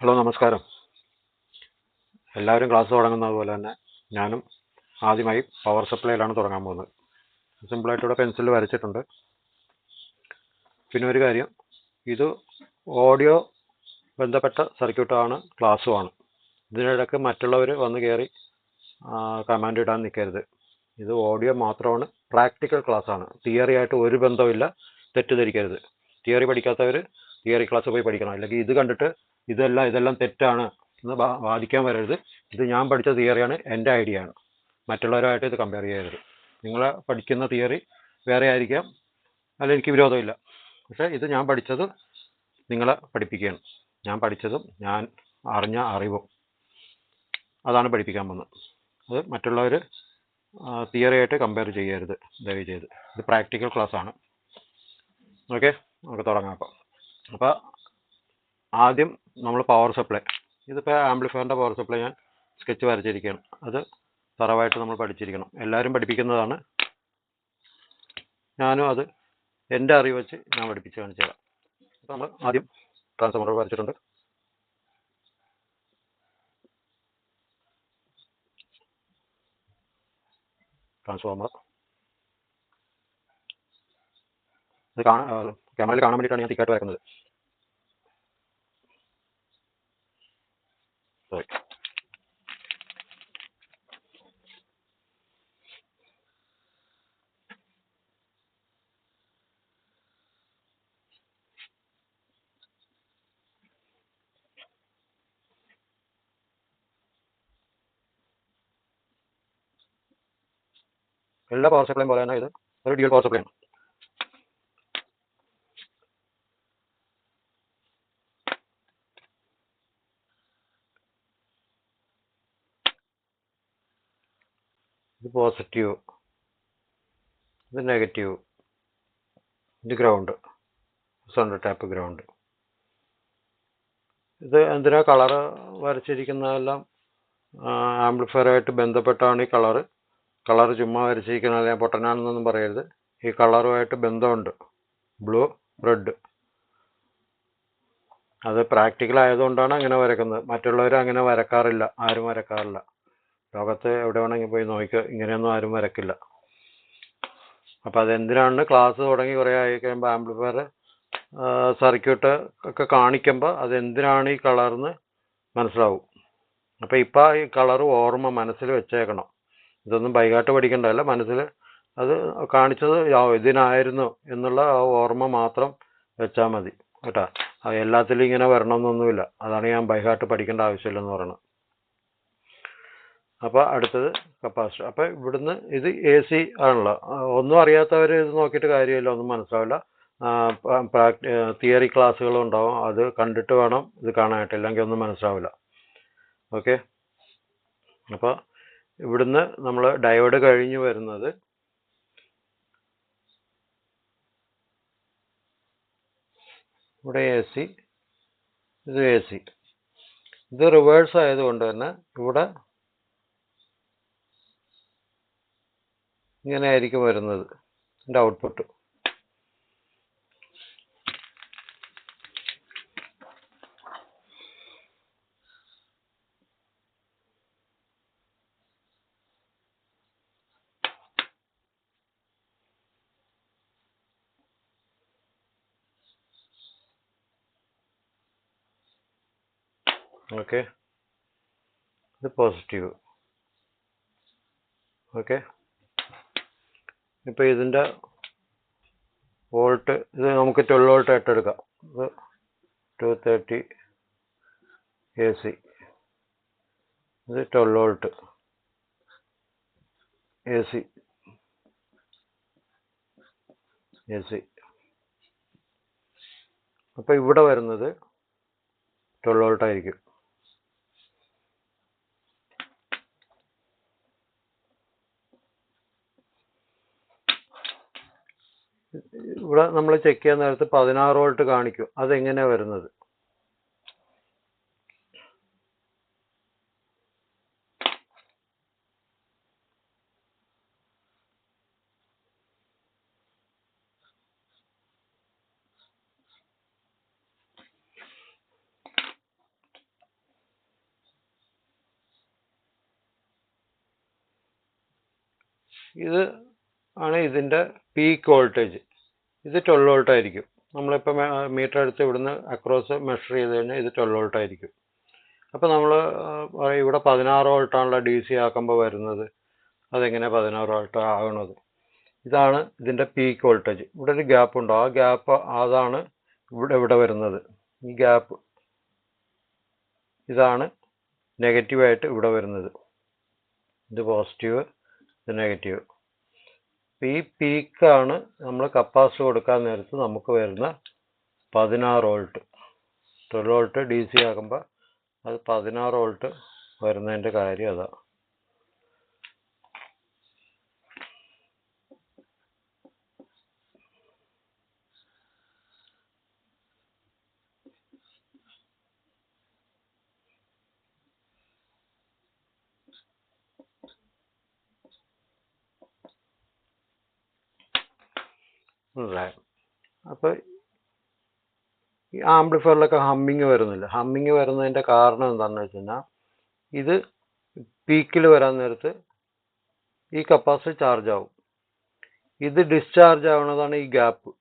Hello നമസ്കാരം. എല്ലാവരും class തുടങ്ങുന്നത് പോലെ തന്നെ ഞാനും ആദ്യമായി പവർ സപ്ലൈയിലാണ് തുടങ്ങാൻ പോകുന്നത്. സിമ്പിളായിട്ട് ഇവിടെ പെൻസിൽ വരച്ചിട്ടുണ്ട്. പിന്നെ ഒരു കാര്യം, ഇത് ഓഡിയോ ബന്ധപ്പെട്ട സർക്യൂട്ടാണ്, ക്ലാസ്സുമാണ്. ഇതിനിടയ്ക്ക് മറ്റുള്ളവർ വന്ന് കയറി കമാൻഡ് ഇടാൻ നിൽക്കരുത്. ഇത് ഓഡിയോ മാത്രമാണ്, പ്രാക്ടിക്കൽ ക്ലാസ്സാണ്. തിയറി ആയിട്ട് ഒരു ബന്ധമില്ല, തെറ്റിദ്ധരിക്കരുത്. തിയറി പഠിക്കാത്തവർ തിയറി ക്ലാസ് പോയി പഠിക്കണം. അല്ലെങ്കിൽ ഇത് കണ്ടിട്ട് ഇതെല്ലാം തെറ്റാണ് എന്ന് വാദിക്കാൻ വരരുത്. ഇത് ഞാൻ പഠിച്ച തിയറിയാണ്, എൻ്റെ ഐഡിയ ആണ്. മറ്റുള്ളവരായിട്ട് ഇത് കമ്പയർ ചെയ്യരുത്. നിങ്ങൾ പഠിക്കുന്ന തിയറി വേറെ ആയിരിക്കാം, അതിൽ എനിക്ക് വിരോധമില്ല. പക്ഷേ ഇത് ഞാൻ പഠിച്ചത് നിങ്ങളെ പഠിപ്പിക്കുകയാണ്. ഞാൻ പഠിച്ചതും ഞാൻ അറിഞ്ഞ അറിവും അതാണ് പഠിപ്പിക്കാൻ പോകുന്നത്. അത് മറ്റുള്ളവർ തിയറി ആയിട്ട് കമ്പയർ ചെയ്യരുത്, ദയവ് ചെയ്ത്. ഇത് പ്രാക്ടിക്കൽ ക്ലാസ്സാണ്. ഓക്കെ, നമുക്ക് തുടങ്ങാം. അപ്പോൾ ആദ്യം നമ്മൾ പവർ സപ്ലൈ, ഇതിപ്പോൾ ആംപ്ലിഫയറിൻ്റെ പവർ സപ്ലൈ ഞാൻ സ്കെച്ച് വരച്ചിരിക്കുകയാണ്. അത് തറവായിട്ട് നമ്മൾ പഠിച്ചിരിക്കണം. എല്ലാവരും പഠിപ്പിക്കുന്നതാണ്. ഞാനും അത് എൻ്റെ അറിവ് വെച്ച് ഞാൻ പഠിപ്പിച്ച് കാണിച്ചു തരാം. അപ്പോൾ നമ്മൾ ആദ്യം ട്രാൻസ്ഫോമർ വരച്ചിട്ടുണ്ട്. ട്രാൻസ്ഫോമർ ഇത് ക്യാമറയിൽ കാണാൻ വേണ്ടിയിട്ടാണ് ഞാൻ തിക്കായിട്ട് വരക്കുന്നത്. സോറി. എല്ലാ പവർ സപ്ലൈയും പോലെ തന്നെ ഇത് ഒരു ഡ്യുവൽ പവർ സപ്ലൈ ആണ്. ഇത് പോസിറ്റീവ്, ഇത് നെഗറ്റീവ്, ഇത് ഗ്രൗണ്ട്, സെൻട്രൽ ടാപ്പ് ഗ്രൗണ്ട്. ഇത് എന്തിനാ കളറ് വരച്ചിരിക്കുന്നതെല്ലാം ആംപ്ലിഫയറായിട്ട് ബന്ധപ്പെട്ടാണ് ഈ കളറ് ചുമ്മാ വരച്ചിരിക്കുന്നത്. ഞാൻ പൊട്ടനാണെന്നൊന്നും പറയരുത്. ഈ കളറുമായിട്ട് ബന്ധമുണ്ട്. Blue, red. അത് പ്രാക്ടിക്കൽ ആയതുകൊണ്ടാണ് അങ്ങനെ വരക്കുന്നത്. മറ്റുള്ളവർ അങ്ങനെ വരക്കാറില്ല, ആരും വരക്കാറില്ല. ലോകത്ത് എവിടെ വേണമെങ്കിൽ പോയി നോക്കിക്കുക, ഇങ്ങനെയൊന്നും ആരും വരക്കില്ല. അപ്പോൾ അതെന്തിനാണ് ക്ലാസ് തുടങ്ങി കുറേ ആയി കഴിയുമ്പോൾ ആംപ്ലിഫയർ സർക്യൂട്ട് ഒക്കെ കാണിക്കുമ്പോൾ അതെന്തിനാണ് ഈ കളർന്ന് മനസ്സിലാവും. അപ്പോൾ ഇപ്പോൾ ഈ കളർ ഓർമ്മ മനസ്സിൽ വെച്ചേക്കണം. ഇതൊന്നും ബൈഹാർട്ട് പഠിക്കേണ്ടതല്ല, മനസ്സിൽ അത് കാണിച്ചത് ഇതിനായിരുന്നു എന്നുള്ള ആ ഓർമ്മ മാത്രം വെച്ചാൽ മതി കേട്ടോ. എല്ലാത്തിലും ഇങ്ങനെ വരണമെന്നൊന്നുമില്ല. അതാണ് ഞാൻ ബൈഹാർട്ട് പഠിക്കേണ്ട ആവശ്യമില്ലെന്ന് പറയുന്നത്. അപ്പോൾ അടുത്തത് കപ്പാസിറ്റർ. അപ്പോൾ ഇവിടുന്ന് ഇത് AC ആണല്ലോ. ഒന്നും അറിയാത്തവർ ഇത് നോക്കിയിട്ട് കാര്യമില്ല, ഒന്നും മനസ്സിലാവില്ല. തിയറി ക്ലാസ്സുകളും ഉണ്ടാവും, അത് കണ്ടിട്ട് വേണം ഇത് കാണാനായിട്ട്, ഇല്ലെങ്കിൽ ഒന്നും മനസ്സിലാവില്ല. ഓക്കെ, അപ്പോൾ ഇവിടുന്ന് നമ്മൾ ഡയോഡ് കഴിഞ്ഞ് വരുന്നത് ഇവിടെ AC, ഇത് AC. ഇത് റിവേഴ്സ് ആയതുകൊണ്ട് തന്നെ ഇവിടെ ഇങ്ങനെ ആയിരിക്കും വരുന്നത് ഇതിൻ്റെ ഔട്ട്പുട്ട്. ഓക്കെ, ഇത് പോസിറ്റീവ്. ഓക്കെ, ഇപ്പോൾ ഇതിൻ്റെ വോൾട്ട്, ഇത് നമുക്ക് 12 വോൾട്ട് ആയിട്ട് എടുക്കാം. ഇത് 230 AC, ഇത് 12 വോൾട്ട് AC. അപ്പോൾ ഇവിടെ വരുന്നത് 12 വോൾട്ട് ആയിരിക്കും. ഇവിടെ നമ്മൾ ചെക്ക് ചെയ്യാൻ നേരത്ത് 16 വോൾട്ട് കാണിക്കും. അതെങ്ങനെയാണ് വരുന്നത്? ഇത് ആണ് ഇതിൻ്റെ പീക്ക് വോൾട്ടേജ്. ഇത് 12 വോൾട്ട് ആയിരിക്കും. നമ്മളിപ്പോൾ മീറ്റർ എടുത്ത് ഇവിടുന്ന് അക്രോസ് മെഷർ ചെയ്ത് കഴിഞ്ഞാൽ ഇത് 12 വോൾട്ട് ആയിരിക്കും. അപ്പോൾ നമ്മൾ ഇവിടെ 16 വോൾട്ടാണല്ലോ DC ആക്കുമ്പോൾ വരുന്നത്. അതെങ്ങനെ 16 വോൾട്ട് ആകണത്? ഇതാണ് ഇതിൻ്റെ പീക്ക് വോൾട്ടേജ്. ഇവിടെ ഒരു ഗ്യാപ്പ് ഉണ്ടോ? ആ ഗ്യാപ്പ് അതാണ് ഇവിടെ വരുന്നത്. ഈ ഗ്യാപ്പ് ഇതാണ് നെഗറ്റീവായിട്ട് ഇവിടെ വരുന്നത്. ഇത് പോസിറ്റീവ്, ഇത് നെഗറ്റീവ്. ഈ പീക്കാണ് നമ്മൾ കപ്പാസിറ്റർ കൊടുക്കാൻ നേരത്ത് നമുക്ക് വരുന്ന 16 വോൾട്ട്. 12 വോൾട്ട് DC ആകുമ്പോൾ അത് 16 വോൾട്ട് വരുന്നതിൻ്റെ കാര്യം അതാണ്. അപ്പോൾ ഈ ആംപ്ലിഫയറിലൊക്കെ ഹമ്മിങ് വരുന്നില്ല. ഹമ്മിങ് വരുന്നതിൻ്റെ കാരണം എന്താണെന്ന് വെച്ച് കഴിഞ്ഞാൽ ഇത് പീക്കിൽ വരാൻ നേരത്ത് ഈ കപ്പാസിറ്റർ ചാർജ് ആവും. ഇത് ഡിസ്ചാർജ് ആവുന്നതാണ് ഈ ഗ്യാപ്പ്.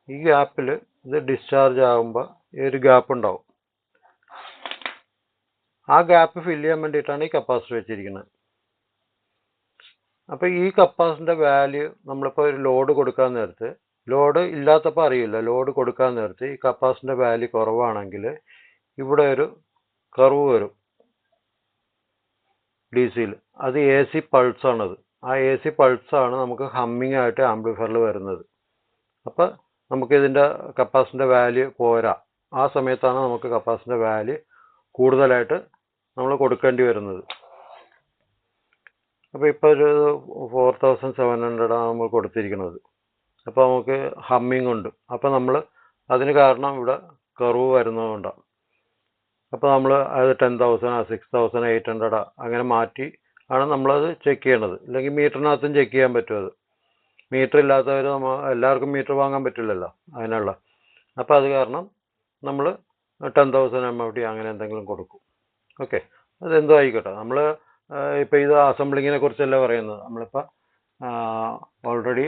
ഈ ഗ്യാപ്പിൽ ഇത് ഡിസ്ചാർജ് ആകുമ്പോൾ ഈ ഒരു ഗ്യാപ്പ് ഉണ്ടാവും. ആ ഗ്യാപ്പ് ഫില്ല് ചെയ്യാൻ വേണ്ടിയിട്ടാണ് ഈ കപ്പാസിറ്റർ വെച്ചിരിക്കുന്നത്. അപ്പോൾ ഈ കപ്പാസിറ്ററിൻ്റെ വാല്യൂ നമ്മളിപ്പോൾ ഒരു ലോഡ് കൊടുക്കാൻ നേരത്ത്, ലോഡ് ഇല്ലാത്തപ്പോൾ അറിയില്ല, ലോഡ് കൊടുക്കാൻ നേരത്ത് ഈ കപ്പാസിറ്ററിൻ്റെ വാല്യൂ കുറവാണെങ്കിൽ ഇവിടെ ഒരു കർവ് വരും DC-യിൽ. അത് AC പൾസാണത്. ആ AC പൾസാണ് നമുക്ക് ഹമ്മിങ് ആയിട്ട് ആംപ്ലിഫയറിൽ വരുന്നത്. അപ്പോൾ നമുക്കിതിൻ്റെ കപ്പാസിറ്ററിൻ്റെ വാല്യൂ പോരാ. ആ സമയത്താണ് നമുക്ക് കപ്പാസിറ്ററിൻ്റെ വാല്യൂ കൂടുതലായിട്ട് നമ്മൾ കൊടുക്കേണ്ടി വരുന്നത്. അപ്പോൾ ഇപ്പോൾ ഒരു 4700 നമ്മൾ കൊടുത്തിരിക്കുന്നത്. അപ്പോൾ നമുക്ക് ഹമ്മിങ് ഉണ്ട്. അപ്പോൾ നമ്മൾ അതിന് കാരണം ഇവിടെ കർവ് വരുന്നതുകൊണ്ടാണ്. അപ്പോൾ നമ്മൾ അത് 10,000 6,800 അങ്ങനെ മാറ്റി ആണ് നമ്മളത് ചെക്ക് ചെയ്യണത്. അല്ലെങ്കിൽ മീറ്ററിനകത്തും ചെക്ക് ചെയ്യാൻ പറ്റും. അത് മീറ്റർ ഇല്ലാത്തവർ എല്ലാവർക്കും മീറ്റർ വാങ്ങാൻ പറ്റില്ലല്ലോ അതിനുള്ള. അപ്പോൾ അത് കാരണം നമ്മൾ 10,000 MFD അങ്ങനെ എന്തെങ്കിലും കൊടുക്കും. ഓക്കെ, അതെന്തോ ആയിക്കോട്ടെ. നമ്മൾ ഇപ്പോൾ ഇത് അസംബ്ലിങ്ങിനെ കുറിച്ചല്ല പറയുന്നത്. നമ്മളിപ്പോൾ ഓൾറെഡി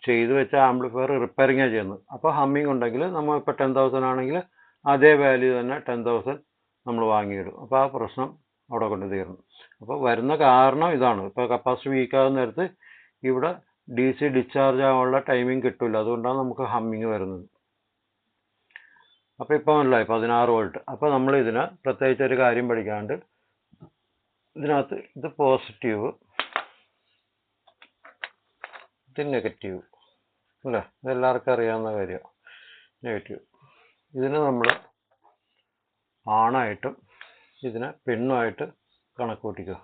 ചെയ്ത് വെച്ച ആംപ്ലിഫയർ റിപ്പയറിങ്ങാണ് ചെയ്യുന്നത്. അപ്പോൾ ഹമ്മിങ് ഉണ്ടെങ്കിൽ നമ്മൾ ഇപ്പോൾ 10,000 ആണെങ്കിൽ അതേ വാല്യൂ തന്നെ 10,000 നമ്മൾ വാങ്ങിയിടും. അപ്പോൾ ആ പ്രശ്നം അവിടെ കൊണ്ട് തീർന്നു. അപ്പോൾ വരുന്ന കാരണം ഇതാണ്. ഇപ്പോൾ കപ്പാസിറ്റർ വീക്കാകുന്ന നേരത്ത് ഇവിടെ DC ഡിസ്ചാർജ് ആവാനുള്ള ടൈമിംഗ് കിട്ടില്ല. അതുകൊണ്ടാണ് നമുക്ക് ഹമ്മിങ് വരുന്നത്. അപ്പോൾ ഇപ്പോൾ മനസ്സിലായി 16 വോൾട്ട്. അപ്പോൾ നമ്മൾ ഇതിന് പ്രത്യേകിച്ച് ഒരു കാര്യം പഠിക്കാണ്ട് ഇതിനകത്ത് ഇത് പോസിറ്റീവ്, ഇത് നെഗറ്റീവ് അല്ലേ? ഇതെല്ലാവർക്കും അറിയാവുന്ന കാര്യമാണ്. നെഗറ്റീവ് ഇതിന് നമ്മൾ ആണായിട്ടും ഇതിനെ പെണ്ണുമായിട്ട് കണക്ക് കൂട്ടിക്കുക.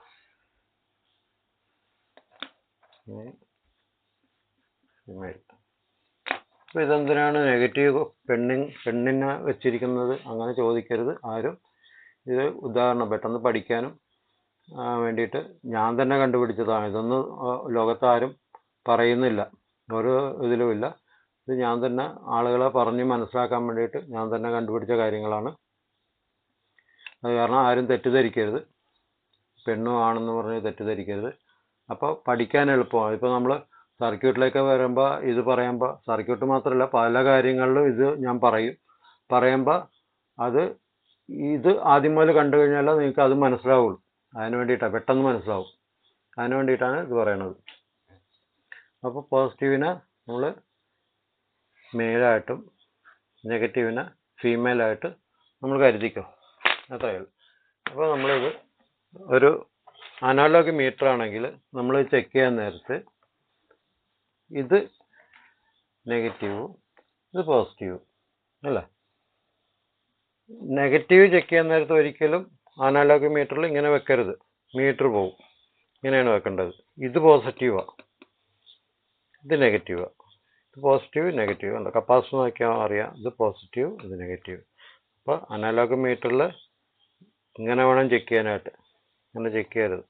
അപ്പോൾ ഇതെന്തിനാണ് നെഗറ്റീവ് പെണ്ണിനെ വെച്ചിരിക്കുന്നത് അങ്ങനെ ചോദിക്കരുത് ആരും. ഇത് ഉദാഹരണം പെട്ടെന്ന് പഠിക്കാനും വേണ്ടിയിട്ട് ഞാൻ തന്നെ കണ്ടുപിടിച്ചതാണ്. ഇതൊന്നും ലോകത്താരും പറയുന്നില്ല, ഒരു ഇതിലുമില്ല. ഇത് ഞാൻ തന്നെ ആളുകളെ പറഞ്ഞ് മനസ്സിലാക്കാൻ വേണ്ടിയിട്ട് ഞാൻ തന്നെ കണ്ടുപിടിച്ച കാര്യങ്ങളാണ്. അത് കാരണം ആരും തെറ്റിദ്ധരിക്കരുത്, പെണ്ണും ആണെന്ന് പറഞ്ഞ് തെറ്റിദ്ധരിക്കരുത്. അപ്പോൾ പഠിക്കാൻ എളുപ്പമാണ്. ഇപ്പോൾ നമ്മൾ സർക്യൂട്ടിലേക്ക് വരുമ്പോൾ ഇത് പറയുമ്പോൾ, സർക്യൂട്ട് മാത്രമല്ല പല കാര്യങ്ങളിലും ഇത് ഞാൻ പറയുമ്പോൾ അത് ഇത് ആദ്യം മുതൽ കണ്ടു കഴിഞ്ഞാൽ നിങ്ങൾക്ക് അത് മനസ്സിലാവുള്ളൂ. അതിന് വേണ്ടിയിട്ടാണ്, പെട്ടെന്ന് മനസ്സിലാവും. അതിന് വേണ്ടിയിട്ടാണ് ഇത് പറയണത്. അപ്പോൾ പോസിറ്റീവിനെ നമ്മൾ മെയിലായിട്ടും നെഗറ്റീവിനെ ഫീമെയിലായിട്ട് നമ്മൾ കരുതിക്കോ, അത്രയേ ഉള്ളൂ. അപ്പോൾ നമ്മളിത് ഒരു അനലോഗ് മീറ്റർ ആണെങ്കിൽ നമ്മൾ ചെക്ക് ചെയ്യാൻ നേരത്ത് ഇത് നെഗറ്റീവും ഇത് പോസിറ്റീവും അല്ലേ? നെഗറ്റീവ് ചെക്ക് ചെയ്യാൻ നേരത്ത് ഒരിക്കലും അനലോഗ് മീറ്ററിൽ ഇങ്ങനെ വെക്കരുത്, മീറ്റർ പോവും. ഇങ്ങനെയാണ് വെക്കേണ്ടത്. ഇത് പോസിറ്റീവാണ്, ഇത് നെഗറ്റീവാണ്. ഇത് പോസിറ്റീവ് നെഗറ്റീവ് ഉണ്ട്. കപ്പാസിറ്റർ നോക്കിയാൽ അറിയാം, ഇത് പോസിറ്റീവ് ഇത് നെഗറ്റീവ്. അപ്പോൾ അനലോഗ് മീറ്ററിൽ ഇങ്ങനെ വേണം ചെക്ക് ചെയ്യാനായിട്ട്. ഇങ്ങനെ ചെക്ക് ചെയ്യരുത്.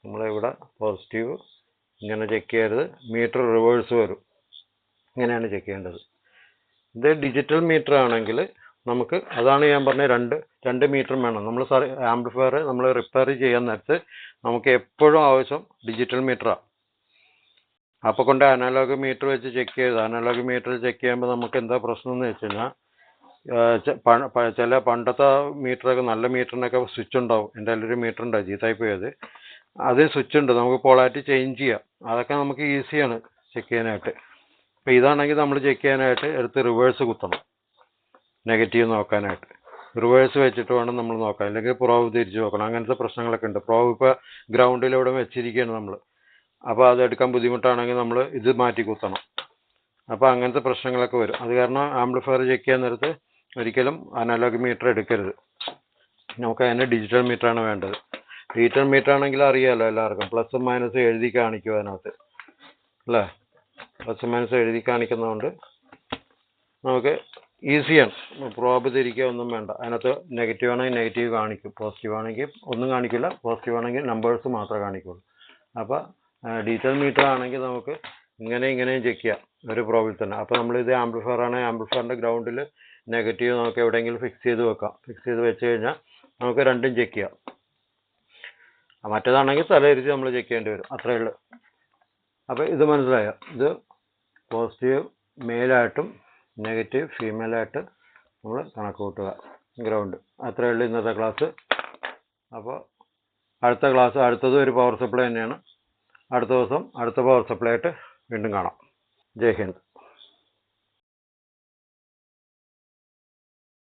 നമ്മളിവിടെ പോസിറ്റീവ് ഇങ്ങനെ ചെക്ക് ചെയ്യരുത്, മീറ്റർ റിവേഴ്സ് വരും. ഇങ്ങനെയാണ് ചെക്ക് ചെയ്യേണ്ടത്. ഇത് ഡിജിറ്റൽ മീറ്റർ ആണെങ്കിൽ നമുക്ക് അതാണ് ഞാൻ പറഞ്ഞ രണ്ട് മീറ്ററും വേണം. നമ്മൾ ആംപ്ലിഫയർ നമ്മൾ റിപ്പയർ ചെയ്യാൻ നേരത്ത് നമുക്ക് എപ്പോഴും ആവശ്യം ഡിജിറ്റൽ മീറ്ററാണ്. അപ്പോൾ കൊണ്ട് അനലോഗ് മീറ്റർ വെച്ച് ചെക്ക് ചെയ്ത് അനലോഗ് മീറ്റർ ചെക്ക് ചെയ്യുമ്പോൾ നമുക്ക് എന്താ പ്രശ്നം എന്ന് വെച്ച് കഴിഞ്ഞാൽ ചില പണ്ടത്തെ മീറ്ററൊക്കെ നല്ല മീറ്ററിനൊക്കെ സ്വിച്ച് ഉണ്ടാവും. എൻ്റെ ഒരു മീറ്റർ ഉണ്ട് ചീത്തായി പോയത്. അത് സ്വിച്ച് ഉണ്ട്, നമുക്ക് പോളാരിറ്റി ചേഞ്ച് ചെയ്യാം. അതൊക്കെ നമുക്ക് ഈസിയാണ് ചെക്ക് ചെയ്യാനായിട്ട്. അപ്പോൾ ഇതാണെങ്കിൽ നമ്മൾ ചെക്ക് ചെയ്യാനായിട്ട് എടുത്ത് റിവേഴ്സ് കുത്തണം, നെഗറ്റീവ് നോക്കാനായിട്ട്. റിവേഴ്സ് വെച്ചിട്ട് വേണം നമ്മൾ നോക്കാൻ, അല്ലെങ്കിൽ പ്രോബ് തിരിച്ച് നോക്കണം. അങ്ങനത്തെ പ്രശ്നങ്ങളൊക്കെ ഉണ്ട്. പ്രോബ് ഇപ്പോൾ ഗ്രൗണ്ടിലൂടെ വെച്ചിരിക്കുകയാണ് നമ്മൾ, അപ്പോൾ അതെടുക്കാൻ ബുദ്ധിമുട്ടാണെങ്കിൽ നമ്മൾ ഇത് മാറ്റി കുത്തണം. അപ്പോൾ അങ്ങനത്തെ പ്രശ്നങ്ങളൊക്കെ വരും. അത് കാരണം ആംപ്ലിഫയർ ചെക്ക് ചെയ്യാൻ നേരത്ത് ഒരിക്കലും അനലോഗ് മീറ്റർ എടുക്കരുത്. നമുക്ക് അതിന് ഡിജിറ്റൽ മീറ്ററാണ് വേണ്ടത്. ഡിജിറ്റൽ മീറ്റർ ആണെങ്കിൽ അറിയാമല്ലോ എല്ലാവർക്കും, പ്ലസും മൈനസും എഴുതി കാണിക്കും അതിനകത്ത്, അല്ലേ? പ്ലസും മൈനസും എഴുതി കാണിക്കുന്നതുകൊണ്ട് നമുക്ക് ഈസിയാണ്. പ്രോബ് തിരിക്കുക ഒന്നും വേണ്ട. അതിനകത്ത് നെഗറ്റീവ് ആണെങ്കിൽ നെഗറ്റീവ് കാണിക്കും, പോസിറ്റീവ് ആണെങ്കിൽ ഒന്നും കാണിക്കില്ല, പോസിറ്റീവ് ആണെങ്കിൽ നമ്പേഴ്സ് മാത്രമേ കാണിക്കുള്ളൂ. അപ്പോൾ ഡിജിറ്റൽ മീറ്റർ ആണെങ്കിൽ നമുക്ക് ഇങ്ങനെയും ചെക്ക് ചെയ്യാം ഒരു പ്രോബിൽ തന്നെ. അപ്പോൾ നമ്മളിത് ആംപ്ലിഫയർ ആണെങ്കിൽ ആംപ്ലിഫയറിൻ്റെ ഗ്രൗണ്ടിൽ നെഗറ്റീവ് നമുക്ക് എവിടെയെങ്കിലും ഫിക്സ് ചെയ്ത് വെക്കാം. ഫിക്സ് ചെയ്ത് വെച്ച് കഴിഞ്ഞാൽ നമുക്ക് രണ്ടും ചെക്ക് ചെയ്യാം. മറ്റേതാണെങ്കിൽ തലയിരിച്ച് നമ്മൾ ചെക്ക് ചെയ്യേണ്ടി വരും, അത്രയേ ഉള്ളൂ. അപ്പോൾ ഇത് മനസ്സിലായോ? ഇത് പോസിറ്റീവ് മെയിലായിട്ടും നെഗറ്റീവ് ഫീമെയിലായിട്ട് നമ്മൾ കണക്ക് കൂട്ടുക ഗ്രൗണ്ട്. അത്രയേ ഉള്ളൂ ഇന്നത്തെ ക്ലാസ്. അപ്പോൾ അടുത്തത് ഒരു പവർ സപ്ലൈ തന്നെയാണ്. അടുത്ത ദിവസം അടുത്ത പവർ സപ്ലൈ ആയിട്ട് വീണ്ടും കാണാം. ജയ് ഹിന്ദ്.